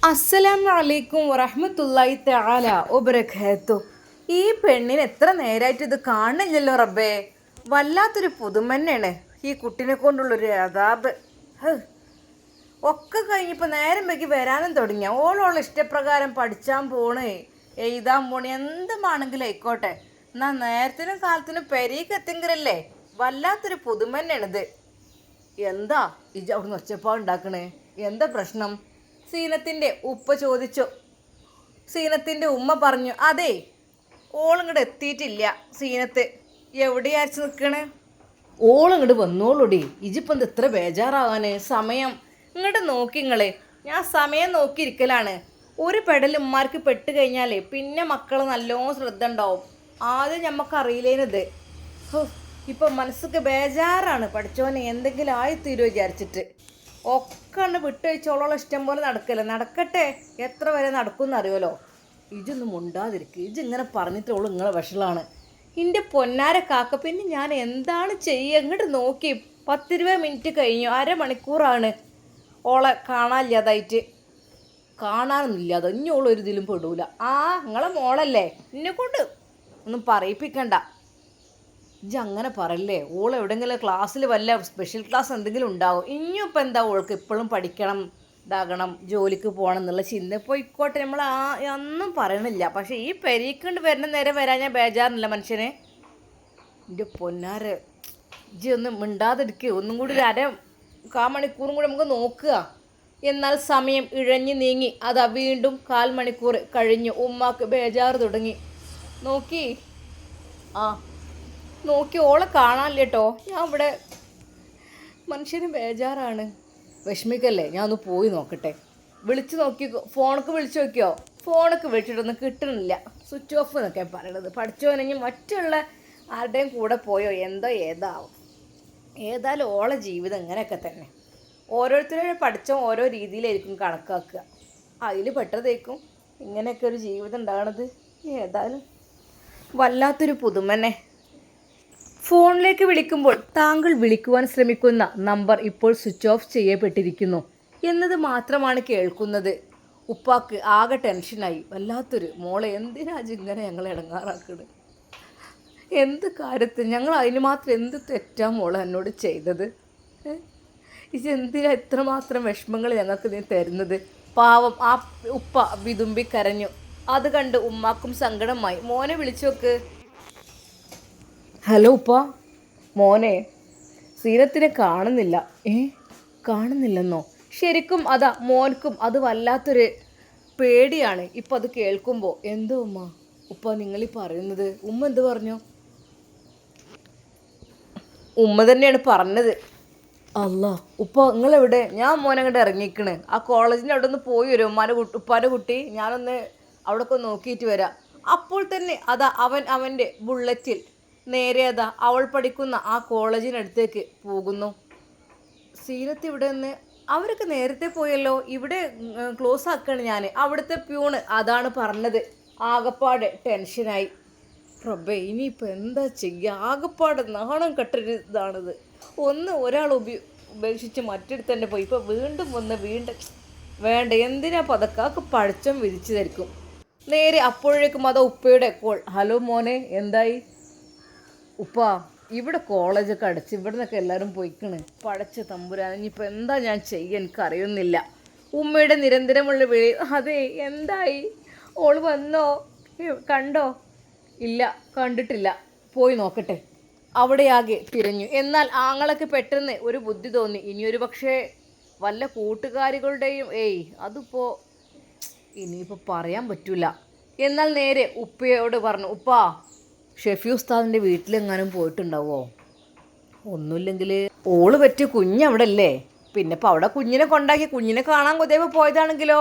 അസ്സലാമു അലൈക്കും വറഹ്മത്തുള്ളാഹി തആല വബറകാത്തു. ഈ പെണ്ണിന് എത്ര നേരമായിട്ട് ഇത് കാണില്ലല്ലോ റബ്ബേ. വല്ലാത്തൊരു പുതുമന്നെയാണ് ഈ കുട്ടിനെ കൊണ്ടുള്ളൊരു അതാബ്. ഒക്കെ കഴിഞ്ഞപ്പോൾ നേരം വൈകി വരാനും തുടങ്ങിയ ഓളോളം ഇഷ്ടപ്രകാരം പഠിച്ചാൻ പോണേ, എഴുതാൻ പോണേ, എന്തുമാണെങ്കിലും ആയിക്കോട്ടെ. എന്നാൽ നേരത്തിനും കാലത്തിനും പെരീക്ക് എത്തെങ്കിലല്ലേ. വല്ലാത്തൊരു പുതുമന്നെയാണിത്. എന്താ ഇജ് അവിടുന്ന് ഒച്ചപ്പാടുണ്ടാക്കണേ? എന്താ പ്രശ്നം? സീനത്തിൻ്റെ ഉപ്പ ചോദിച്ചു. സീനത്തിൻ്റെ ഉമ്മ പറഞ്ഞു, അതെ, ഓളിങ്ങോട്ട് എത്തിയിട്ടില്ല. സീനത്ത് എവിടെയാച്ചു നിൽക്കണേ? ഓളിങ്ങോട്ട് വന്നോളൂടി. ഇജിപ്പം ഇത് ഇത്ര ബേജാറാവാന്? സമയം ഇങ്ങോട്ട് നോക്കിങ്ങളെ. ഞാൻ സമയം നോക്കിയിരിക്കലാണ്. ഒരു പെടൽ ഉമ്മാർക്ക് പെട്ട് കഴിഞ്ഞാലേ പിന്നെ മക്കൾ നല്ലോണം ശ്രദ്ധ ഉണ്ടാവും. ആദ്യം ഞമ്മക്കറിയില്ലേനിത്. ഇപ്പം മനസ്സൊക്കെ ബേജാറാണ്. പഠിച്ചോനെ എന്തെങ്കിലും ആയിത്തീരുമോ വിചാരിച്ചിട്ട്. ഒക്കെ ഉണ്ട് വിട്ടുവെച്ചോളോളം ഇഷ്ടം പോലെ നടക്കട്ടെ. എത്ര വരെ നടക്കുമെന്ന് അറിയുമല്ലോ. ഇജൊന്നും മുണ്ടാതിരിക്കുക. ഇങ്ങനെ പറഞ്ഞിട്ടുള്ളൂ നിങ്ങളെ വഷളാണ്. എൻ്റെ പൊന്നാര കാക്ക. പിന്നെ ഞാൻ എന്താണ് ചെയ്യുക? ഇങ്ങോട്ട് നോക്കി. 10-20 മിനിറ്റ് കഴിഞ്ഞു. അരമണിക്കൂറാണ് ഓളെ കാണാനില്ലാതായിട്ട്. കാണാനൊന്നുമില്ലാതെ ഇനിയോളൊരു ഇതിലും പെടൂല. നിങ്ങളെ മോളല്ലേ, എന്നെ കൊണ്ട് ഒന്നും പറയിപ്പിക്കണ്ട. ഇജ്ജ് അങ്ങനെ പറയല്ലേ. ഓൾ എവിടെയെങ്കിലും ക്ലാസ്സിൽ വല്ല സ്പെഷ്യൽ ക്ലാസ് എന്തെങ്കിലും ഉണ്ടാവും. ഇനിയും ഇപ്പം എന്താ ഓൾക്ക് എപ്പോഴും പഠിക്കണം, ഇതാകണം, ജോലിക്ക് പോകണം എന്നുള്ള ചിന്ത. പോയിക്കോട്ടെ, നമ്മൾ ഒന്നും പറയണില്ല. പക്ഷേ ഈ പെരീക്കൊണ്ട് വരുന്ന നേരം വരാൻ ഞാൻ ബേജാറില്ല മനുഷ്യനെ. എൻ്റെ പൊന്നാര, ഇജ്ജ് ഒന്നും മിണ്ടാതിരിക്കുക. ഒന്നും കൂടി ഒരു കാമണിക്കൂറും കൂടി നമുക്ക് നോക്കുക. എന്നാൽ സമയം ഇഴഞ്ഞു നീങ്ങി. അതാ വീണ്ടും 1/4 മണിക്കൂർ കഴിഞ്ഞു. ഉമ്മാക്ക് ബേജാറ് തുടങ്ങി. നോക്കി ഓളെ കാണാനില്ല കേട്ടോ. ഞാൻ ഇവിടെ മനുഷ്യന് ബേജാറാണ്. വിഷമിക്കല്ലേ, ഞാൻ ഒന്ന് പോയി നോക്കട്ടെ. വിളിച്ച് നോക്കിക്കോ. ഫോണൊക്കെ വിളിച്ച് നോക്കിയോ? ഫോണൊക്കെ വിളിച്ചിട്ടൊന്നും കിട്ടണില്ല. സ്വിച്ച് ഓഫ് എന്നൊക്കെ പറയണത്. പഠിച്ചോനെങ്കിൽ മറ്റുള്ള ആരുടെയും കൂടെ പോയോ എന്തോ ഏതാവും. ഏതായാലും ഓളെ ജീവിതം ഇങ്ങനെയൊക്കെ തന്നെ. ഓരോരുത്തരും പഠിച്ചോ ഓരോ രീതിയിലായിരിക്കും കണക്കാക്കുക. അതിൽ പെട്ടതേക്കും ഇങ്ങനെയൊക്കെ ഒരു ജീവിതം ഉണ്ടാകണത്. ഏതായാലും വല്ലാത്തൊരു പുതുമനെ. ഫോണിലേക്ക് വിളിക്കുമ്പോൾ താങ്കൾ വിളിക്കുവാൻ ശ്രമിക്കുന്ന നമ്പർ ഇപ്പോൾ സ്വിച്ച് ഓഫ് ചെയ്യപ്പെട്ടിരിക്കുന്നു എന്നത് മാത്രമാണ് കേൾക്കുന്നത്. ഉപ്പാക്ക് ആകെ ടെൻഷനായി. വല്ലാത്തൊരു മോളെ, എന്തിനാ ഇങ്ങനെ ഞങ്ങളെ ഇടങ്ങാറാക്കുന്നത്? എന്ത് കാര്യത്തിൽ ഞങ്ങൾ അതിന് മാത്രം എന്ത് തെറ്റാ മോളെ എന്നോട് ചെയ്തത്? ഇതെന്തിനാ ഇത്രമാത്രം വിഷമങ്ങൾ ഞങ്ങൾക്ക് നീ തരുന്നത്? പാവം ആ ഉപ്പ വിതുമ്പി കരഞ്ഞു. അത് കണ്ട് ഉമ്മാക്കും സങ്കടമായി. മോനെ വിളിച്ചു നോക്ക്. ഹലോ ഉപ്പ. മോനെ, സീനത്തിനെ കാണുന്നില്ല. കാണുന്നില്ലെന്നോ? ശരിക്കും അതാ മോൻക്കും അത് വല്ലാത്തൊരു പേടിയാണ് ഇപ്പം അത് കേൾക്കുമ്പോൾ. എന്തോ ഉപ്പ നിങ്ങളീ പറയുന്നത്? ഉമ്മ എന്ത് പറഞ്ഞു? ഉമ്മ തന്നെയാണ് പറഞ്ഞത്. അല്ല ഉപ്പ നിങ്ങളെവിടെ? ഞാൻ മോനെ അങ്ങോട്ട് ഇറങ്ങിക്കണ്. ആ കോളേജിൻ്റെ അവിടെ ഒന്ന് പോയി വരും. ഉപ്പാൻ്റെ കുട്ടി. ഞാനൊന്ന് അവിടെയൊക്കെ നോക്കിയിട്ട് വരാം. അപ്പോൾ തന്നെ അതാ അവൻ്റെ ബുള്ളറ്റിൽ നേരെ അതാ അവൾ പഠിക്കുന്ന ആ കോളേജിനടുത്തേക്ക് പോകുന്നു. സീനത്ത് ഇവിടെ നിന്ന് അവരൊക്കെ നേരത്തെ പോയല്ലോ. ഇവിടെ ക്ലോസ് ആക്കുകയാണ് ഞാൻ. അവിടുത്തെ പ്യൂണ് അതാണ് പറഞ്ഞത്. ആകപ്പാട് ടെൻഷനായി. റബ്ബേ, ഇനിയിപ്പോൾ എന്താ ചെയ്യുക? ആകപ്പാട് നാണം കെട്ടൊരു ഇതാണിത്. ഒരാൾ ഉപേക്ഷിച്ച് മറ്റൊരു തന്നെ പോയി. ഇപ്പോൾ വീണ്ടും വേണ്ട, എന്തിനാ പതക്കാക്ക് പഴച്ചം വിരിച്ചു തരിക്കും. നേരെ അപ്പോഴേക്കും അതാ ഉപ്പയുടെ കോൾ. ഹലോ മോനെ, എന്തായി? ഉപ്പ, ഇവിടെ കോളേജൊക്കെ അടച്ച് ഇവിടെ നിന്നൊക്കെ എല്ലാവരും പോയിക്കണ്. പടച്ച തമ്പുരാൻ, ഇനിയിപ്പോൾ എന്താ ഞാൻ ചെയ്യുക എനിക്കറിയുന്നില്ല. ഉമ്മയുടെ നിരന്തരമുള്ള വിളി. അതെ, എന്തായി? ഓൾ വന്നോ? കണ്ടോ? ഇല്ല, കണ്ടിട്ടില്ല. പോയി നോക്കട്ടെ. അവിടെയാകെ തിരഞ്ഞു. എന്നാൽ ആങ്ങളൊക്കെ പെട്ടെന്ന് ഒരു ബുദ്ധി തോന്നി. ഇനിയൊരു പക്ഷേ വല്ല കൂട്ടുകാരികളുടെയും ഇനിയിപ്പോൾ പറയാൻ പറ്റില്ല. എന്നാൽ നേരെ ഉപ്പയോട് പറഞ്ഞു, ഉപ്പാ, ഷെഫി ഉസ്താദിൻ്റെ വീട്ടിലെങ്ങാനും പോയിട്ടുണ്ടാവോ? ഒന്നുമില്ലെങ്കിൽ ഓള് പറ്റിയ കുഞ്ഞവിടെ അല്ലേ. പിന്നെ ഇപ്പോൾ അവിടെ കുഞ്ഞിനെ കൊണ്ടാക്കി കുഞ്ഞിനെ കാണാൻ കൊതേവ് പോയതാണെങ്കിലോ?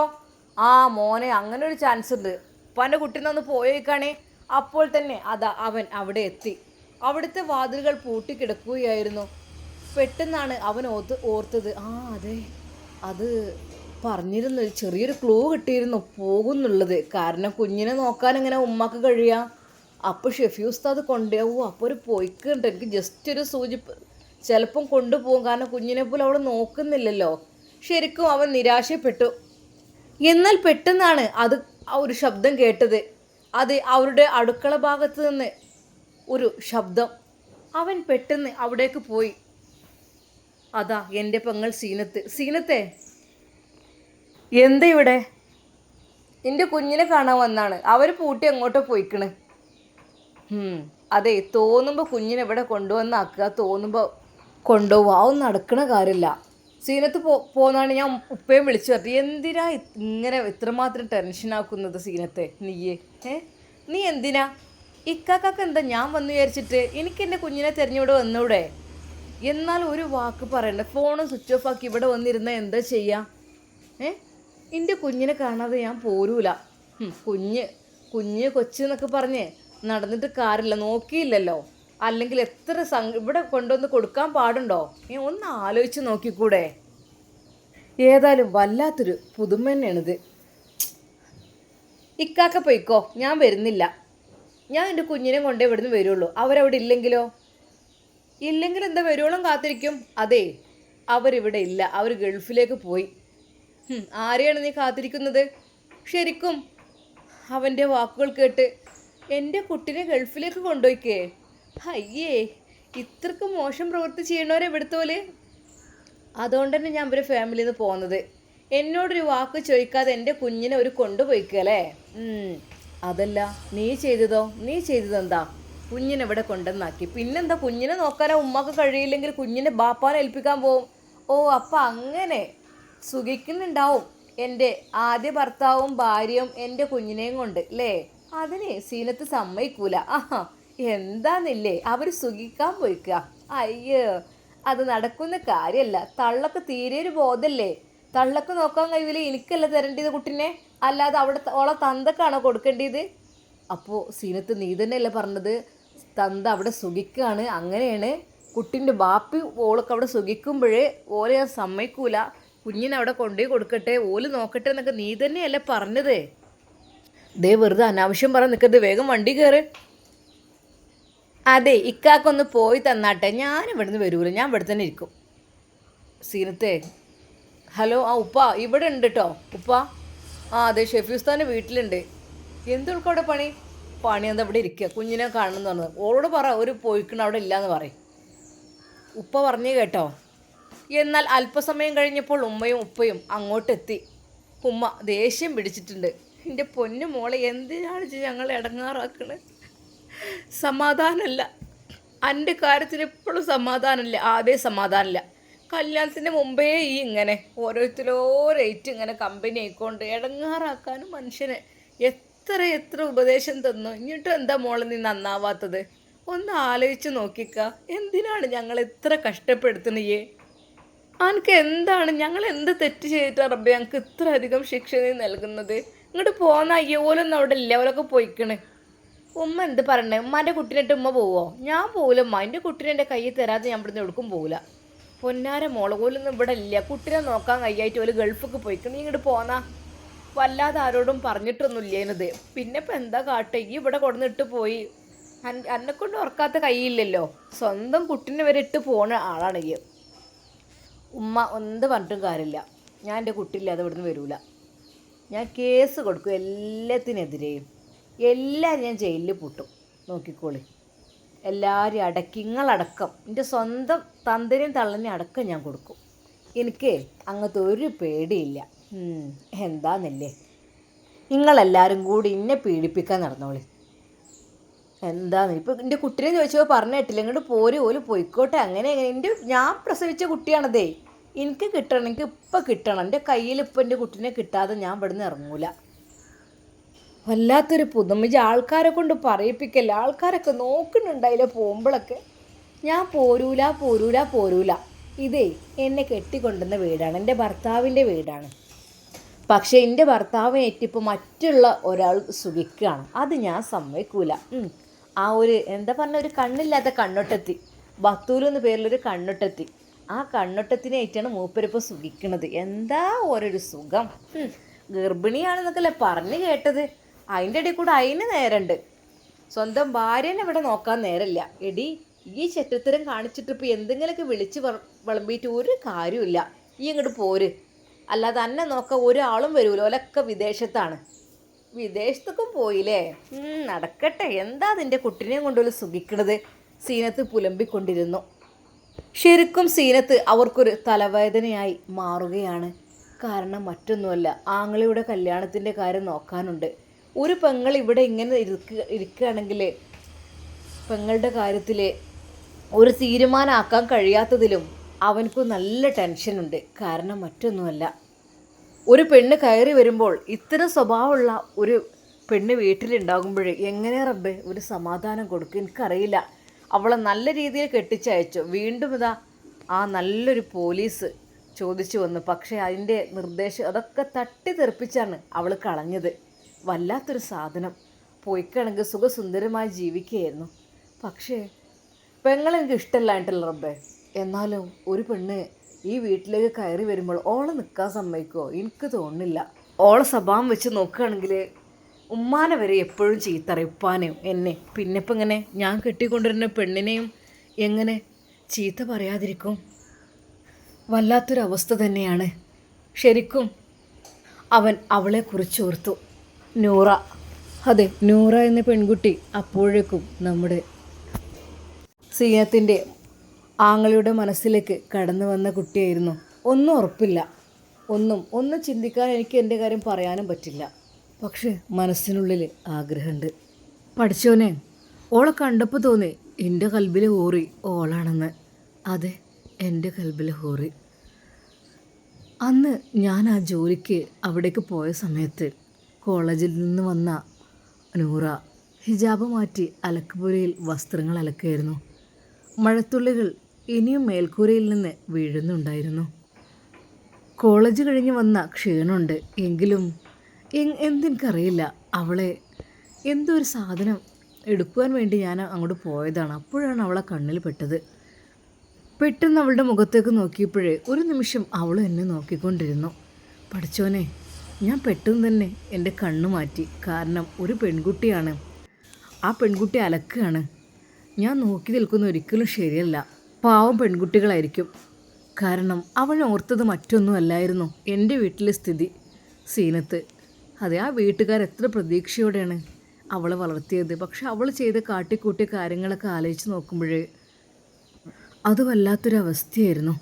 മോനെ, അങ്ങനെ ഒരു ചാൻസ് ഉണ്ട്. ഉപ്പാൻ്റെ കുട്ടീനൊന്ന് പോയേക്കാണേ. അപ്പോൾ തന്നെ അതാ അവൻ അവിടെ എത്തി. അവിടുത്തെ വാതിലുകൾ പൂട്ടിക്കിടക്കുകയായിരുന്നു. പെട്ടെന്നാണ് അവൻ ഓർത്തത്. അതെ, അത് പറഞ്ഞിരുന്നു. ചെറിയൊരു ക്ലൂ കിട്ടിയിരുന്നു പോകുന്നുള്ളത്. കാരണം കുഞ്ഞിനെ നോക്കാൻ എങ്ങനെ ഉമ്മാക്ക് കഴിയാം? അപ്പോൾ ഷെഫി ഉസ്താദ് കൊണ്ടുപോകും. അപ്പോൾ ഒരു പോയിക്കുണ്ട്. എനിക്ക് ജസ്റ്റ് ഒരു ചിലപ്പം കൊണ്ടുപോകും. കാരണം കുഞ്ഞിനെ പോലെ അവൾ നോക്കുന്നില്ലല്ലോ. ശരിക്കും അവൻ നിരാശപ്പെട്ടു. എന്നാൽ പെട്ടെന്നാണ് അത് ആ ഒരു ശബ്ദം കേട്ടത്. അത് അവരുടെ അടുക്കള ഭാഗത്ത് നിന്ന് ഒരു ശബ്ദം. അവൻ പെട്ടെന്ന് അവിടേക്ക് പോയി. അതാ എൻ്റെ പെങ്ങൾ സീനത്ത്. സീനത്തെ, എന്താ ഇവിടെ? എൻ്റെ കുഞ്ഞിനെ കാണാൻ വന്നാണ്. അവർ പൂട്ടി എങ്ങോട്ടോ പോയിക്കണ്. അതെ, തോന്നുമ്പോൾ കുഞ്ഞിനെ ഇവിടെ കൊണ്ടുവന്നാക്കുക, തോന്നുമ്പോൾ കൊണ്ടുപോവുക. അതൊന്നും നടക്കണ കാര്യമില്ല. സീനത്ത് പോന്നാണ് ഞാൻ ഉപ്പയും വിളിച്ചു പറഞ്ഞു. എന്തിനാ ഇങ്ങനെ ഇത്രമാത്രം ടെൻഷനാക്കുന്നത് സീനത്തെ നീയേ? നീ എന്തിനാ? ഇക്കാക്കൊക്കെ എന്താ ഞാൻ വന്നു വിചാരിച്ചിട്ട്? എനിക്ക് എൻ്റെ കുഞ്ഞിനെ തിരഞ്ഞിവിടെ വന്നൂടെ? എന്നാൽ ഒരു വാക്ക് പറയണ്ട. ഫോണും സ്വിച്ച് ഓഫ് ആക്കി ഇവിടെ വന്നിരുന്നാൽ എന്താ ചെയ്യുക? എൻ്റെ കുഞ്ഞിനെ കാണാതെ ഞാൻ പോരൂല. കുഞ്ഞ് കൊച്ചെന്നൊക്കെ പറഞ്ഞ് നടന്നിട്ട് കാര്യമില്ല. നോക്കിയില്ലല്ലോ. അല്ലെങ്കിൽ എത്ര ഇവിടെ കൊണ്ടുവന്ന് കൊടുക്കാൻ പാടുണ്ടോ? ഒന്ന് ആലോചിച്ച് നോക്കിക്കൂടെ? ഏതായാലും വല്ലാത്തൊരു പുതുമ തന്നെയാണിത്. ഇക്കാക്ക പോയിക്കോ, ഞാൻ വരുന്നില്ല. ഞാൻ എൻ്റെ കുഞ്ഞിനെ കൊണ്ടേ ഇവിടുന്ന് വരുള്ളൂ. അവരവിടെ ഇല്ലെങ്കിലോ? ഇല്ലെങ്കിൽ എന്താ, വരുവോളം കാത്തിരിക്കും. അതെ, അവരിവിടെ ഇല്ല. അവർ ഗൾഫിലേക്ക് പോയി. ആരെയാണ് നീ കാത്തിരിക്കുന്നത്? ശരിക്കും അവൻ്റെ വാക്കുകൾ കേട്ട് എൻ്റെ കുട്ടിനെ ഗൾഫിലേക്ക് കൊണ്ടുപോയിക്കേ? അയ്യേ, ഇത്രക്ക് മോശം പ്രവൃത്തി ചെയ്യണവരെ ഇവിടുത്തോല്. അതുകൊണ്ട് തന്നെ ഞാൻ ഒരു ഫാമിലിയിൽ നിന്ന് പോകുന്നത്. എന്നോടൊരു വാക്ക് ചോദിക്കാതെ എൻ്റെ കുഞ്ഞിനെ ഒരു കൊണ്ടുപോയിക്കല്ലേ? അതല്ല, നീ ചെയ്തതെന്താ? കുഞ്ഞിനെ ഇവിടെ കൊണ്ടുവന്നാക്കി. പിന്നെന്താ, കുഞ്ഞിനെ നോക്കാനോ ഉമ്മക്ക് കഴിയില്ലെങ്കിൽ കുഞ്ഞിനെ ബാപ്പാനെ ഏൽപ്പിക്കാൻ പോവും. ഓ, അപ്പം അങ്ങനെ സുഖിക്കുന്നുണ്ടാവും എൻ്റെ ആദ്യ ഭർത്താവും ഭാര്യയും എൻ്റെ കുഞ്ഞിനെയും കൊണ്ട് അല്ലേ? അതിനെ സീനത്ത് സമ്മതിക്കൂല. എന്താന്നില്ലേ, അവർ സുഖിക്കാൻ പോയിക്കുക. അയ്യോ, അത് നടക്കുന്ന കാര്യമല്ല. തള്ളക്ക് തീരെ ഒരു ബോധമല്ലേ? തള്ളക്ക് നോക്കാൻ കഴിയില്ല. എനിക്കല്ല തരേണ്ടത് കുട്ടിനെ, അല്ലാതെ അവിടെ ഓളെ തന്തക്കാണോ കൊടുക്കേണ്ടത്? അപ്പോൾ സീനത്ത്, നീ തന്നെയല്ലേ പറഞ്ഞത് തന്ത അവിടെ സുഖിക്കുകയാണ്, അങ്ങനെയാണ്. കുട്ടീൻ്റെ ബാപ്പി ഓളൊക്കെ അവിടെ സുഖിക്കുമ്പോഴേ ഓലെ ഞാൻ സമ്മതിക്കൂല, കുഞ്ഞിനെ അവിടെ കൊണ്ടുപോയി കൊടുക്കട്ടെ, ഓല് നോക്കട്ടെ എന്നൊക്കെ നീ തന്നെയല്ലേ പറഞ്ഞത്? ദേ, വെറുതെ അനാവശ്യം പറയാൻ നിൽക്കരുത്, വേഗം വണ്ടി കയറ്. അതെ, ഇക്കാക്കൊന്ന് പോയി തന്നാട്ടെ, ഞാൻ ഇവിടുന്ന് വരൂല, ഞാൻ ഇവിടെ തന്നെ ഇരിക്കും. സീനത്തെ, ഹലോ, ഉപ്പ ഇവിടെ ഉണ്ട് കേട്ടോ. ഉപ്പ, അതെ, ഷെഫീസ്ഥാൻ്റെ വീട്ടിലുണ്ട്. എന്തുൾക്ക് അവിടെ പണി എന്താ ഇവിടെ ഇരിക്കുക, കുഞ്ഞിനെ കാണണമെന്ന് പറഞ്ഞത്. ഓളോട് പറ, ഒരു പോയിക്കണ അവിടെ ഇല്ലയെന്ന് പറയും. ഉപ്പ പറഞ്ഞേ കേട്ടോ. എന്നാൽ അല്പസമയം കഴിഞ്ഞപ്പോൾ ഉമ്മയും ഉപ്പയും അങ്ങോട്ടെത്തി. ഉമ്മ ദേഷ്യം പിടിച്ചിട്ടുണ്ട്. എൻ്റെ പൊന്നു മോളെ, എന്തിനാണ് ഞങ്ങൾ ഇടങ്ങാറാക്കണേ? സമാധാനമല്ല, എൻ്റെ കാര്യത്തിൽ എപ്പോഴും സമാധാനമില്ല. ആദ്യം സമാധാനമില്ല. കല്യാണത്തിന് മുമ്പേ ഇങ്ങനെ ഓരോരുത്തരോരേറ്റ് ഇങ്ങനെ കമ്പനി ആയിക്കൊണ്ട് ഇടങ്ങാറാക്കാനും മനുഷ്യനെ എത്ര ഉപദേശം തന്നു. എന്നിട്ടും എന്താ മോളെ നീ നന്നാവാത്തത്? ഒന്ന് ആലോചിച്ച് നോക്കിക്ക. എന്തിനാണ് ഞങ്ങൾ ഇത്ര കഷ്ടപ്പെടുത്തുന്നേ? അനക്ക് എന്താണ്, ഞങ്ങൾ എന്ത് തെറ്റ് ചെയ്തിട്ടാണ് റബ്ബേ ഞങ്ങൾക്ക് ഇത്ര അധികം ശിക്ഷ നീ നൽകുന്നത്? ഇങ്ങോട്ട് പോന്ന ഓലൊന്നും അവിടെ ഇല്ല, ഓലൊക്കെ പോയിക്കണ്. ഉമ്മ എന്ത് പറയണേ? ഉമ്മാൻ്റെ കുട്ടീനായിട്ട് ഉമ്മ പോവോ? ഞാൻ പോവില്ല ഉമ്മ. എൻ്റെ കുട്ടീനെ എൻ്റെ കയ്യിൽ തരാതെ ഞാൻ ഇവിടുന്ന് എവിടേക്കും പോവില്ല. പൊന്നാര മോളെ, ഓലൊന്നും ഇവിടെ ഇല്ല. കുട്ടീനെ നോക്കാൻ കയ്യായിട്ട് ഓല് ഗൾഫൊക്കെ പോയിക്കണ്. നീ ഇങ്ങോട്ട് പോന്നാ. വല്ലാതെ ആരോടും പറഞ്ഞിട്ടൊന്നുമില്ല എന്നത്. പിന്നെ ഇപ്പം എന്താ കാട്ടെ? ഈ ഇവിടെ കൊടുന്നിട്ട് പോയി. എന്നെക്കൊണ്ട് ഉറക്കാത്ത കൈയില്ലല്ലോ. സ്വന്തം കുട്ടീനെ വരെ ഇട്ട് പോണ ആളാണ് ഈ ഉമ്മ. എന്ത് പറഞ്ഞിട്ടും കാര്യമില്ല. ഞാൻ എൻ്റെ കുട്ടിയില്ലാതെ ഇവിടുന്ന് വരൂല. ഞാൻ കേസ് കൊടുക്കും എല്ലാത്തിനെതിരെയും. എല്ലാവരും ഞാൻ ജയിലിൽ പൂട്ടും. നോക്കിക്കോളി. എല്ലാവരും അടക്കി, നിങ്ങളടക്കം, എൻ്റെ സ്വന്തം തന്തനെയും തള്ളനെയും അടക്കം ഞാൻ കൊടുക്കും. എനിക്ക് അങ്ങനത്തെ ഒരു പേടിയില്ല. എന്താന്നല്ലേ, നിങ്ങളെല്ലാവരും കൂടി എന്നെ പീഡിപ്പിക്കാൻ നടന്നോളി. എന്താന്ന് ഇപ്പം എൻ്റെ കുട്ടീനെ ചോദിച്ചപ്പോൾ പറഞ്ഞു കേട്ടില്ല. ഇങ്ങോട്ട് ഓല് പോയിക്കോട്ടെ. അങ്ങനെ ഞാൻ പ്രസവിച്ച കുട്ടിയാണതേ. എനിക്ക് കിട്ടണം, എനിക്ക് ഇപ്പം കിട്ടണം. എൻ്റെ കയ്യിൽ ഇപ്പം എൻ്റെ കുട്ടീനെ കിട്ടാതെ ഞാൻ ഇവിടുന്ന് ഇറങ്ങൂല. വല്ലാത്തൊരു പുതുമജ. ആൾക്കാരെ കൊണ്ട് പറയിപ്പിക്കല്ല. ആൾക്കാരൊക്കെ നോക്കുന്നുണ്ടായില്ല പോകുമ്പോഴൊക്കെ. ഞാൻ പോരൂല. ഇതേ എന്നെ കെട്ടിക്കൊണ്ടുവന്ന വീടാണ്, എൻ്റെ ഭർത്താവിൻ്റെ വീടാണ്. പക്ഷേ എൻ്റെ ഭർത്താവിനേറ്റിപ്പോൾ മറ്റുള്ള ഒരാൾ സുഖിക്കുകയാണ്. അത് ഞാൻ സമ്മതിക്കൂല. ആ ഒരു എന്താ പറഞ്ഞ, ഒരു കണ്ണില്ലാത്ത കണ്ണൊട്ടെത്തി, ബത്തൂൽ എന്ന പേരിലൊരു കണ്ണൊട്ടെത്തി. ആ കണ്ണൊട്ടത്തിനായിട്ടാണ് മൂപ്പരിപ്പോൾ സുഖിക്കണത്. എന്താ ഓരോരു സുഖം. ഗർഭിണിയാണെന്നൊക്കെ അല്ലേ പറഞ്ഞു കേട്ടത്. അതിൻ്റെ ഇടയിൽ കൂടെ അതിന് നേരമുണ്ട്. സ്വന്തം ഭാര്യനെ ഇവിടെ നോക്കാൻ നേരമില്ല. എടി, ഈ ചെറ്റത്തരം കാണിച്ചിട്ട് ഇപ്പോൾ എന്തെങ്കിലുമൊക്കെ വിളിച്ച് വിളമ്പിയിട്ട് ഒരു കാര്യമില്ല. ഈ ഇങ്ങോട്ട് പോര്. അല്ലാതെ അന്നെ നോക്കാൻ ഒരാളും വരൂല, ഓലൊക്കെ വിദേശത്താണ്. വിദേശത്തേക്കും പോയില്ലേ? നടക്കട്ടെ, എന്താ നിൻ്റെ കുട്ടിനെയും കൊണ്ടുപോയി സുഖിക്കണത്? സീനത്ത് പുലമ്പിക്കൊണ്ടിരുന്നു. ശരിക്കും സീനത്ത് അവർക്കൊരു തലവേദനയായി മാറുകയാണ്. കാരണം മറ്റൊന്നുമല്ല, ആങ്ങളയുടെ കല്യാണത്തിൻ്റെ കാര്യം നോക്കാനുണ്ട്. ഒരു പെങ്ങൾ ഇവിടെ ഇങ്ങനെ ഇരിക്കുകയാണെങ്കിൽ പെങ്ങളുടെ കാര്യത്തിൽ ഒരു തീരുമാനമാക്കാൻ കഴിയാത്തതിലും അവനക്ക് നല്ല ടെൻഷനുണ്ട്. കാരണം മറ്റൊന്നുമല്ല, ഒരു പെണ്ണ് കയറി വരുമ്പോൾ ഇത്തരം സ്വഭാവമുള്ള ഒരു പെണ്ണ് വീട്ടിലുണ്ടാകുമ്പോൾ എങ്ങനെ റബ്ബേ ഒരു സമാധാനം കൊടുക്കും? എനിക്കറിയില്ല. അവളെ നല്ല രീതിയിൽ കെട്ടിച്ചയച്ചു. വീണ്ടും ഇതാ ആ നല്ലൊരു പോലീസ് ചോദിച്ചു വന്നു. പക്ഷേ അതിൻ്റെ നിർദ്ദേശം അതൊക്കെ തട്ടിത്തെറിപ്പിച്ചാണ് അവൾ കളഞ്ഞത്. വല്ലാത്തൊരു സാധനം. പോയിക്കാണെങ്കിൽ സുഖസുന്ദരമായി ജീവിക്കുകയായിരുന്നു. പക്ഷേ പെങ്ങളെനിക്ക് ഇഷ്ടമല്ലായിട്ടല്ല റബ്ബേ. എന്നാലും ഒരു പെണ്ണ് ഈ വീട്ടിലേക്ക് കയറി വരുമ്പോൾ ഓളെ നിൽക്കാൻ സമ്മതിക്കുമോ? എനിക്ക് തോന്നുന്നില്ല. ഓളെ സ്വഭാവം വെച്ച് നോക്കുകയാണെങ്കിൽ ഉമ്മാനെ വരെ എപ്പോഴും ചീത്തറയും, ഉപ്പാനെയും എന്നെ. പിന്നെ ഇപ്പം ഇങ്ങനെ ഞാൻ കെട്ടിക്കൊണ്ടിരുന്ന പെണ്ണിനെയും എങ്ങനെ ചീത്ത പറയാതിരിക്കും? വല്ലാത്തൊരവസ്ഥ തന്നെയാണ്. ശരിക്കും അവൻ അവളെക്കുറിച്ച് ഓർത്തു. നൂറ, അതെ നൂറ എന്ന പെൺകുട്ടി അപ്പോഴേക്കും നമ്മുടെ സീനത്തിൻ്റെ ആങ്ങളുടെ മനസ്സിലേക്ക് കടന്നു വന്ന കുട്ടിയായിരുന്നു. ഒന്നും ഉറപ്പില്ല, ഒന്നും ചിന്തിക്കാൻ എനിക്ക് എൻ്റെ കാര്യം പറയാനും പറ്റില്ല. പക്ഷേ മനസ്സിനുള്ളിൽ ആഗ്രഹമുണ്ട്. പഠിച്ചോനെ, ഓളെ കണ്ടപ്പോൾ തോന്നി എൻ്റെ കൽബിൽ ഹൂറി ഓളാണെന്ന്. അതെ, എൻ്റെ കൽബിൽ ഹൂറി. അന്ന് ഞാൻ ആ ജോലിക്ക് അവിടേക്ക് പോയ സമയത്ത് കോളേജിൽ നിന്ന് വന്ന നൂറ ഹിജാബ് മാറ്റി അലക്കുപുരയിൽ വസ്ത്രങ്ങൾ അലക്കുകയായിരുന്നു. മഴത്തുള്ളികൾ ഇനിയും മേൽക്കൂരയിൽ നിന്ന് വീഴുന്നുണ്ടായിരുന്നു. കോളേജ് കഴിഞ്ഞ് വന്ന ക്ഷീണമുണ്ട്. എങ്കിലും എന്തെനിക്കറിയില്ല, അവളെ എന്തോ ഒരു സാധനം എടുക്കുവാൻ വേണ്ടി ഞാൻ അങ്ങോട്ട് പോയതാണ്. അപ്പോഴാണ് അവളെ കണ്ണിൽ പെട്ടത്. പെട്ടെന്ന് അവളുടെ മുഖത്തേക്ക് നോക്കിയപ്പോഴേ ഒരു നിമിഷം അവൾ എന്നെ നോക്കിക്കൊണ്ടിരുന്നു. പഠിച്ചോനെ, ഞാൻ പെട്ടെന്ന് തന്നെ എൻ്റെ കണ്ണ് മാറ്റി. കാരണം ഒരു പെൺകുട്ടിയാണ്, ആ പെൺകുട്ടി അലക്കുകയാണ്. ഞാൻ നോക്കി നിൽക്കുന്ന ഒരിക്കലും ശരിയല്ല. പാവം പെൺകുട്ടികളായിരിക്കും. കാരണം അവൻ ഓർത്തത് മറ്റൊന്നും അല്ലായിരുന്നു എൻ്റെ വീട്ടിലെ സ്ഥിതി. സീനത്ത്, അതെ, ആ വീട്ടുകാർ എത്ര പ്രതീക്ഷയോടെയാണ് അവളെ വളർത്തിയത്. പക്ഷെ അവൾ ചെയ്ത് കാട്ടിക്കൂട്ടിയ കാര്യങ്ങളൊക്കെ ആലോചിച്ച് നോക്കുമ്പോഴേ അത് വല്ലാത്തൊരവസ്ഥയായിരുന്നു.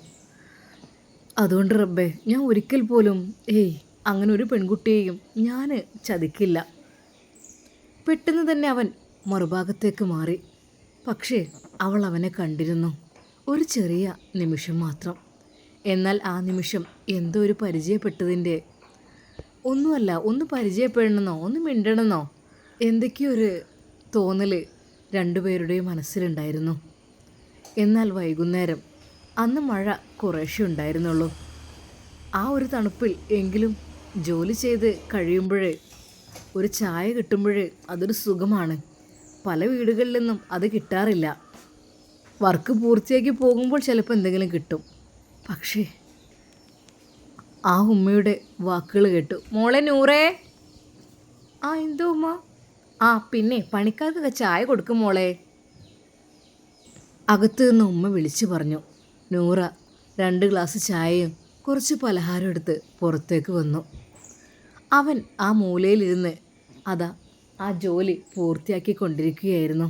അതുകൊണ്ട് റബ്ബേ, ഞാൻ ഒരിക്കൽ പോലും അങ്ങനെ ഒരു പെൺകുട്ടിയെയും ഞാൻ ചതിക്കില്ല. പെട്ടെന്ന് തന്നെ അവൻ മറുഭാഗത്തേക്ക് മാറി. പക്ഷേ അവൾ അവനെ കണ്ടിരുന്നു. ഒരു ചെറിയ നിമിഷം മാത്രം. എന്നാൽ ആ നിമിഷം എന്തോ ഒരു പരിചയപ്പെട്ടതിൻ്റെ ഒന്നുമല്ല, ഒന്ന് പരിചയപ്പെടണമെന്നോ ഒന്ന് മിണ്ടണമെന്നോ എന്തൊക്കെയൊരു തോന്നൽ രണ്ടുപേരുടെയും മനസ്സിലുണ്ടായിരുന്നു. എന്നാൽ വൈകുന്നേരം, അന്ന് മഴ കുറേശ്ശേ ഉണ്ടായിരുന്നുള്ളൂ. ആ ഒരു തണുപ്പിൽ എങ്കിലും ജോലി ചെയ്ത് കഴിയുമ്പോഴേ ഒരു ചായ കിട്ടുമ്പോഴേ അതൊരു സുഖമാണ്. പല വീടുകളിൽ നിന്നും അത് കിട്ടാറില്ല. വർക്ക് പൂർത്തിയാക്കി പോകുമ്പോൾ ചിലപ്പോൾ എന്തെങ്കിലും കിട്ടും. പക്ഷേ ആ ഉമ്മയുടെ വാക്കുകൾ കേട്ടു. മോളെ നൂറേ. എന്തോ ഉമ്മ? പിന്നെ പണിക്കാർക്കൊക്കെ ചായ കൊടുക്കും മോളെ. അകത്ത് നിന്ന് ഉമ്മ വിളിച്ചു പറഞ്ഞു. നൂറ 2 ഗ്ലാസ് ചായയും കുറച്ച് പലഹാരം എടുത്ത് പുറത്തേക്ക് വന്നു. അവൻ ആ മൂലയിലിരുന്ന് അതാ ആ ജോലി പൂർത്തിയാക്കിക്കൊണ്ടിരിക്കുകയായിരുന്നു.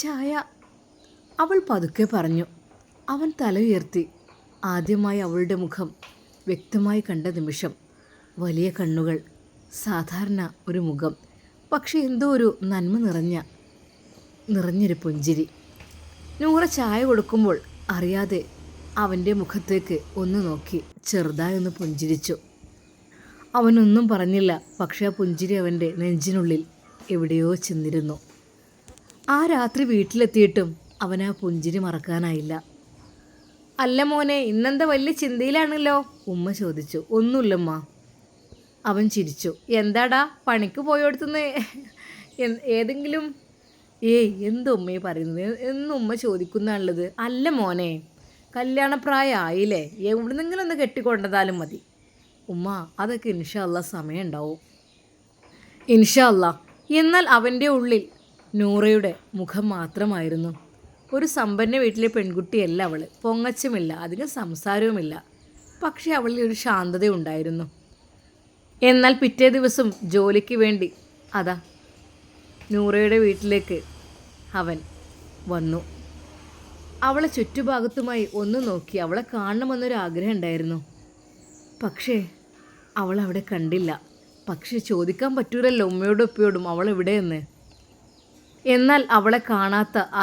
ചായ, അവൾ പതുക്കെ പറഞ്ഞു. അവൻ തല ഉയർത്തി. ആദ്യമായി അവളുടെ മുഖം വ്യക്തമായി കണ്ട നിമിഷം വലിയ കണ്ണുകൾ, സാധാരണ ഒരു മുഖം, പക്ഷേ എന്തോ ഒരു നന്മ നിറഞ്ഞൊരു പുഞ്ചിരി. നൂറ ചായ കൊടുക്കുമ്പോൾ അറിയാതെ അവൻ്റെ മുഖത്തേക്ക് ഒന്ന് നോക്കി ചെറുതായൊന്ന് പുഞ്ചിരിച്ചു. അവനൊന്നും പറഞ്ഞില്ല. പക്ഷേ ആ പുഞ്ചിരി അവൻ്റെ നെഞ്ചിനുള്ളിൽ എവിടെയോ ചെന്നിരുന്നു. ആ രാത്രി വീട്ടിലെത്തിയിട്ടും അവൻ ആ പുഞ്ചിരി മറക്കാനായില്ല. അല്ല മോനെ, ഇന്നെന്താ വലിയ ചിന്തയിലാണല്ലോ? ഉമ്മ ചോദിച്ചു. ഒന്നുമില്ലമ്മ. അവൻ ചിരിച്ചു. എന്താടാ പണിക്ക് പോയോടുത്തുനിന്ന് ഏതെങ്കിലും എന്താ ഉമ്മയെ പറയുന്നത് എന്ന് ഉമ്മ ചോദിക്കുന്നുള്ളത്. അല്ല മോനെ, കല്യാണപ്രായമായില്ലേ, എവിടുന്നെങ്കിലും ഒന്ന് കെട്ടിക്കൊണ്ടതാലും മതി. ഉമ്മ, അതൊക്കെ ഇൻഷാ അല്ലാ സമയം ഉണ്ടാവും. ഇൻഷാ അല്ലാ. എന്നാൽ അവൻ്റെ ഉള്ളിൽ നൂറയുടെ മുഖം മാത്രമായിരുന്നു. ഒരു സമ്പന്ന വീട്ടിലെ പെൺകുട്ടിയല്ല അവൾ. പൊങ്ങച്ചമില്ല, അധികം സംസാരവുമില്ല. പക്ഷേ അവളിൽ ഒരു ശാന്തത ഉണ്ടായിരുന്നു. എന്നാൽ പിറ്റേ ദിവസം ജോലിക്ക് വേണ്ടി അതാ നൂറയുടെ വീട്ടിലേക്ക് അവൻ വന്നു. അവളെ ചുറ്റുഭാഗത്തുമായി ഒന്ന് നോക്കി അവളെ കാണണമെന്നൊരാഗ്രഹം ഉണ്ടായിരുന്നു. പക്ഷേ അവൾ അവിടെ കണ്ടില്ല. പക്ഷേ ചോദിക്കാൻ പറ്റൂലല്ലോ ഉമ്മയോടും ഉപ്പയോടും അവൾ എവിടെയെന്ന്. എന്നാൽ അവളെ കാണാത്ത ആ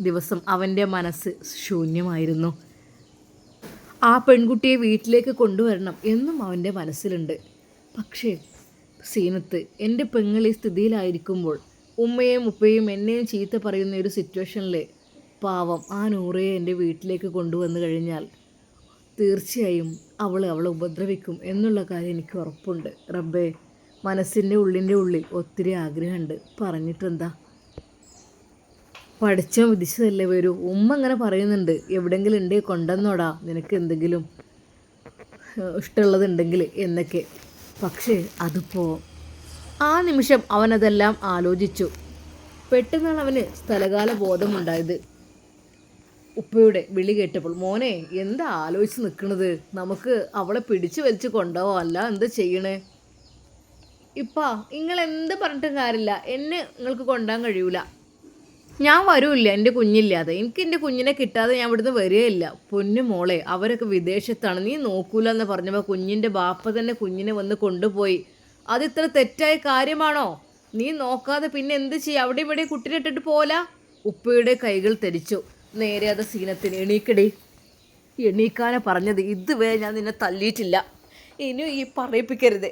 ദിവസം അവൻ്റെ മനസ്സ് ശൂന്യമായിരുന്നു. ആ പെൺകുട്ടിയെ വീട്ടിലേക്ക് കൊണ്ടുവരണം എന്നും അവൻ്റെ മനസ്സിലുണ്ട്. പക്ഷേ സീനത്ത് എൻ്റെ പെങ്ങൾ ഈ സ്ഥിതിയിലായിരിക്കുമ്പോൾ ഉമ്മയും ഉപ്പയും എന്നെയും ചീത്ത പറയുന്ന ഒരു സിറ്റുവേഷനിൽ പാവം ആ നൂറയെ എൻ്റെ വീട്ടിലേക്ക് കൊണ്ടുവന്നു കഴിഞ്ഞാൽ തീർച്ചയായും അവളെ ഉപദ്രവിക്കും എന്നുള്ള കാര്യം എനിക്ക് ഉറപ്പുണ്ട്. റബ്ബേ, മനസ്സിൻ്റെ ഉള്ളിൽ ഒത്തിരി ആഗ്രഹമുണ്ട്, പറഞ്ഞിട്ടെന്താ, പഠിച്ചോ വിധിച്ചതല്ലേ വരൂ. ഉമ്മ ഇങ്ങനെ പറയുന്നുണ്ട്, എവിടെയെങ്കിലും ഉണ്ടെങ്കിൽ കൊണ്ടുവന്നോടാ, നിനക്ക് എന്തെങ്കിലും ഇഷ്ടമുള്ളതുണ്ടെങ്കിൽ എന്നൊക്കെ. പക്ഷേ അതിപ്പോൾ ആ നിമിഷം അവനതെല്ലാം ആലോചിച്ചു. പെട്ടെന്നാണ് അവന് സ്ഥലകാല ബോധമുണ്ടായത്. ഉപ്പയുടെ വിളി കേട്ടപ്പോൾ, മോനെ എന്താ ആലോചിച്ച് നിൽക്കണത്, നമുക്ക് അവളെ പിടിച്ചു വലിച്ച് കൊണ്ടുപോവാം, അല്ല എന്താ ചെയ്യണേ? ഇപ്പാ നിങ്ങൾ എന്ത് പറഞ്ഞിട്ടും കാര്യമില്ല, എന്നെ നിങ്ങൾക്ക് കൊണ്ടുപോകാൻ കഴിയൂല, ഞാൻ വരൂല്ല എൻ്റെ കുഞ്ഞില്ലാതെ. എനിക്ക് എൻ്റെ കുഞ്ഞിനെ കിട്ടാതെ ഞാൻ ഇവിടുന്ന് വരികയില്ല. പൊന്നു മോളെ, അവരൊക്കെ വിദേശത്താണ്, നീ നോക്കൂല എന്ന് പറഞ്ഞപ്പോൾ കുഞ്ഞിൻ്റെ ബാപ്പ തന്നെ കുഞ്ഞിനെ വന്ന് കൊണ്ടുപോയി. അതിത്ര തെറ്റായ കാര്യമാണോ? നീ നോക്കാതെ പിന്നെ എന്ത് ചെയ്യുക? അവിടെ ഇവിടെ കുട്ടിനെ ഇട്ടിട്ട് പോല. ഉപ്പയുടെ കൈകൾ തെരിച്ചു. നേരെ അത് സീനത്തിന്, എണീക്കടി, എണീക്കാനെ പറഞ്ഞത്, ഇതുവരെ ഞാൻ നിന്നെ തല്ലിയിട്ടില്ല, ഇനിയും ഈ പറയിപ്പിക്കരുത്.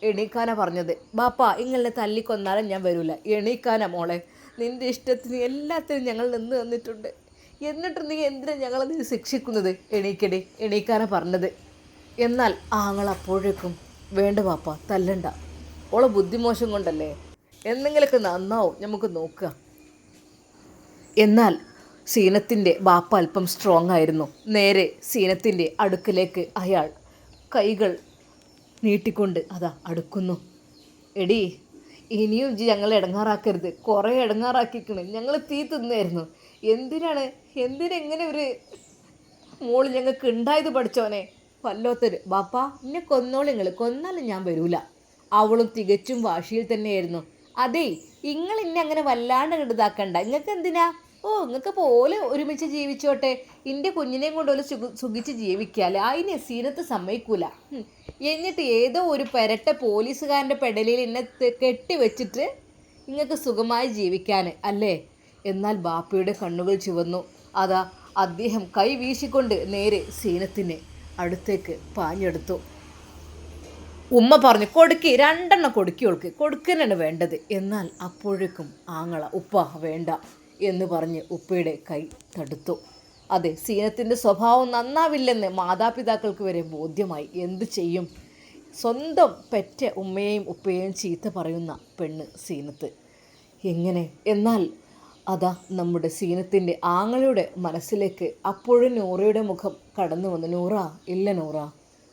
എണീക്കാനാ പറഞ്ഞത്. ബാപ്പ ഇങ്ങനെ തല്ലിക്കൊന്നാലും ഞാൻ വരില്ല. എണീക്കാനാ മോളെ, നിൻ്റെ ഇഷ്ടത്തിന് എല്ലാത്തിനും ഞങ്ങൾ നിന്ന് തന്നിട്ടുണ്ട്, എന്നിട്ട് നീ എന്തിനാണ് ഞങ്ങളെ ശിക്ഷിക്കുന്നത്? എണീക്കടി, എണീക്കാനാ പറഞ്ഞത്. എന്നാൽ ആങ്ങൾ അപ്പോഴേക്കും, വേണ്ട ബാപ്പ തല്ലണ്ട, ഓളെ ബുദ്ധിമോശം കൊണ്ടല്ലേ, എന്തെങ്കിലുമൊക്കെ നന്നാവും, നമുക്ക് നോക്കുക. എന്നാൽ സീനത്തിൻ്റെ ബാപ്പ അല്പം സ്ട്രോങ് ആയിരുന്നു. നേരെ സീനത്തിൻ്റെ അടുക്കിലേക്ക് അയാൾ കൈകൾ നീട്ടിക്കൊണ്ട് അതാ അടുക്കുന്നു. എടി, ഇനിയും ഞങ്ങളെ ഇടങ്ങാറാക്കരുത്, കുറേ ഇടങ്ങാറാക്കിക്കണ്, ഞങ്ങൾ തീ തിന്നായിരുന്നു. എന്തിനെങ്ങനെ ഒരു മോള് ഞങ്ങൾക്ക് ഉണ്ടായത് പഠിച്ചോനെ, വല്ലോത്തര്. ബാപ്പ എന്നെ കൊന്നോളി, നിങ്ങൾ കൊന്നാലും ഞാൻ വരൂല. അവളും തികച്ചും വാശിയിൽ തന്നെയായിരുന്നു. അതേ, നിങ്ങൾ ഇന്നെ അങ്ങനെ വല്ലാണ്ട് ഇതാക്കണ്ട, നിങ്ങൾക്ക് എന്തിനാ? നിങ്ങൾക്ക് പോലെ ഒരുമിച്ച് ജീവിച്ചോട്ടെ, എൻ്റെ കുഞ്ഞിനെയും കൊണ്ട് ഒരു സുഖിച്ച് ജീവിക്കാല്ലേ, അതിനെ സീനത്ത് സമ്മതിക്കൂല. എന്നിട്ട് ഏതോ ഒരു പെരട്ട പോലീസുകാരൻ്റെ പെടലിൽ എന്നെ കെട്ടിവെച്ചിട്ട് നിങ്ങൾക്ക് സുഖമായി ജീവിക്കാൻ അല്ലേ? എന്നാൽ ബാപ്പയുടെ കണ്ണുകൾ ചുവന്നു. അതാ അദ്ദേഹം കൈ വീശിക്കൊണ്ട് നേരെ സീനത്തിന് അടുത്തേക്ക് പാഞ്ഞെടുത്തു. ഉമ്മ പറഞ്ഞു, കൊടുക്കി, 2 കൊടുക്കിയോൾക്ക്, കൊടുക്കാനാണ് വേണ്ടത്. എന്നാൽ അപ്പോഴേക്കും ആങ്ങള, ഉപ്പ വേണ്ട എന്ന് പറഞ്ഞ് ഉപ്പയുടെ കൈ തടുത്തു. അതെ, സീനത്തിൻ്റെ സ്വഭാവം നന്നാവില്ലെന്ന് മാതാപിതാക്കൾക്ക് വരെ ബോധ്യമായി. എന്തു ചെയ്യും? സ്വന്തം പെറ്റ ഉമ്മയെയും ഉപ്പയെയും ചീത്ത പറയുന്ന പെണ്ണ് സീനത്ത് എങ്ങനെ? എന്നാൽ അതാ നമ്മുടെ സീനത്തിൻ്റെ ആങ്ങളുടെ മനസ്സിലേക്ക് അപ്പോഴും നൂറയുടെ മുഖം കടന്നു വന്നു. നൂറ, ഇല്ല നൂറ,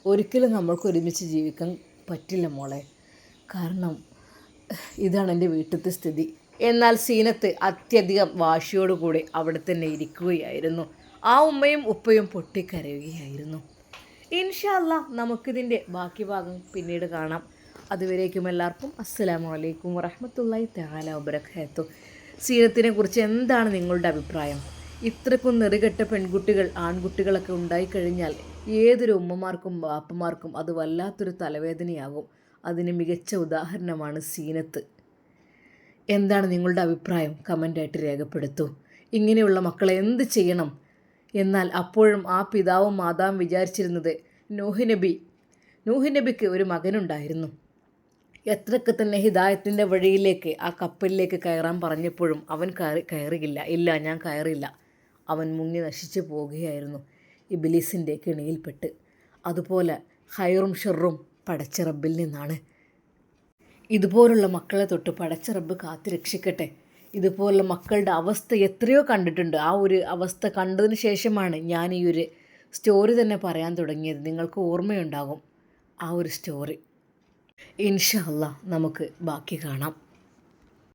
ഒരിക്കലും നമ്മൾക്ക് ഒരുമിച്ച് ജീവിക്കാൻ പറ്റില്ല മോളെ, കാരണം ഇതാണ് എൻ്റെ വീട്ടിലത്തെ സ്ഥിതി. എന്നാൽ സീനത്ത് അത്യധികം വാശിയോടുകൂടി അവിടെ തന്നെ ഇരിക്കുകയായിരുന്നു. ആ ഉമ്മയും ഉപ്പയും പൊട്ടിക്കരയുകയായിരുന്നു. ഇൻഷാ അല്ലാ, നമുക്കിതിൻ്റെ ബാക്കി ഭാഗം പിന്നീട് കാണാം. അതുവരേക്കും എല്ലാവർക്കും അസ്സലാമു അലൈക്കും വറഹ്മത്തുള്ളാഹി തആല വബറകാതുഹു. സീനത്തിനെ കുറിച്ച് എന്താണ് നിങ്ങളുടെ അഭിപ്രായം? ഇത്രക്കും നെറികെട്ട പെൺകുട്ടികൾ, ആൺകുട്ടികളൊക്കെ ഉണ്ടായിക്കഴിഞ്ഞാൽ ഏതൊരു ഉമ്മമാർക്കും ബാപ്പമാർക്കും അത് വല്ലാത്തൊരു തലവേദനയാകും. അതിന് മികച്ച ഉദാഹരണമാണ് സീനത്ത്. എന്താണ് നിങ്ങളുടെ അഭിപ്രായം? കമൻ്റായിട്ട് രേഖപ്പെടുത്തൂ. ഇങ്ങനെയുള്ള മക്കളെ എന്ത് ചെയ്യണം? എന്നാൽ അപ്പോഴും ആ പിതാവും മാതാവും വിചാരിച്ചിരുന്നത്, നൂഹ് നബിക്ക് ഒരു മകനുണ്ടായിരുന്നു. എത്രയൊക്കെ തന്നെ ഹിദായത്തിൻ്റെ വഴിയിലേക്ക് ആ കപ്പലിലേക്ക് കയറാൻ പറഞ്ഞപ്പോഴും അവൻ കയറിയില്ല. ഇല്ല, ഞാൻ കയറില്ല. അവൻ മുങ്ങി നശിച്ചു പോവുകയായിരുന്നു ഇബ്ലീസിൻ്റെ കെണിയിൽപ്പെട്ട്. അതുപോലെ ഹൈറും ഷെറും പടച്ച റബ്ബിൽ നിന്നാണ്. ഇതുപോലുള്ള മക്കളെ തൊട്ട് പടച്ച റബ്ബ് കാത്തു രക്ഷിക്കട്ടെ. ഇതുപോലുള്ള മക്കളുടെ അവസ്ഥ എത്രയോ കണ്ടിട്ടുണ്ട്. ആ ഒരു അവസ്ഥ കണ്ടതിന് ശേഷമാണ് ഞാൻ ഈ ഒരു സ്റ്റോറി തന്നെ പറയാൻ തുടങ്ങിയത്. നിങ്ങൾക്ക് ഓർമ്മയുണ്ടാകും ആ ഒരു സ്റ്റോറി. ഇൻഷാ അല്ലാ, നമുക്ക് ബാക്കി കാണാം.